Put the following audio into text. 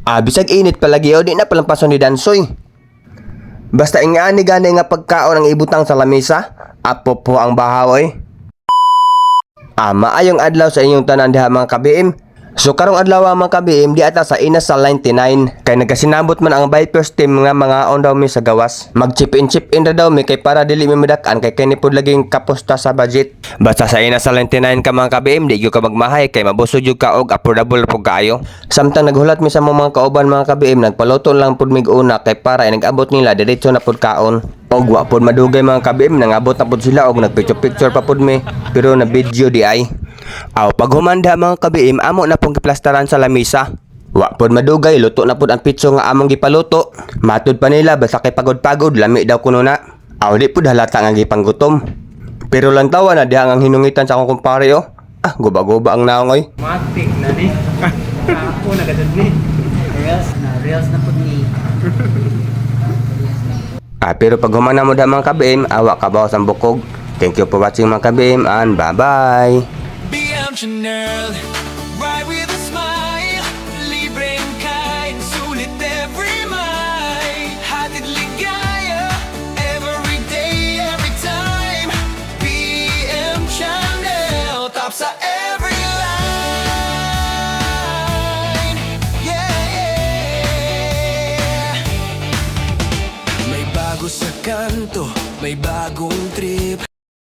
Bisag init palagi o di na palampason ni Dansoy. Basta ingani gani nga pagkaon ang ibutang sa lamesa, apo po ang bahaw. Maayong adlaw sa inyong tanan diha mga ka-BM. So karong adlaw mga ka-BM di ata sa ina sa 99 kay nagasinabot man ang Vipers team nga mga on daw mi sa gawas. Mag chip in ra daw mi kay para dili mi medak-an kay kani pud laging kapusta sa budget. Basta sa ina sa 99 ka mga ka-BM di gyud ka magmahay kay mabusog jud ka og affordable pud kaayo. Samtang naghulat mi sa mga kauban mga ka-BM nagpaluto lang pud mig una kay para nag-abot nila diretso na pud kaon. Og wa pud madugay mga ka-BM nangabot na pud sila og nagpicture pa pud mi pero na video di ay. Pag humanda mga ka-BM amo na pong giplastaran sa lamisa. Wa pud madugay luto na pud ang pitso nga among gipaluto. Matud pa nila basta kay pagod-pagod lami daw kuno na. Di pud halata nga gipanggutom. Pero lang tawa na diha ang hinungitan sa akong kumpare guba-guba ang naong Matik na ni. Ako na gadad ni. Reels na pud ni. Pero pag humana mo da mga ka-BM awa ka bawas ang bukog. Thank you for watching mga ka-BM and bye-bye. BM Chanel, ride with a smile, libreng kain, sulit every mile, hatid ligaya, every day, every time. BM Chanel, top sa every line. Yeah. May bago sa kanto, may bagong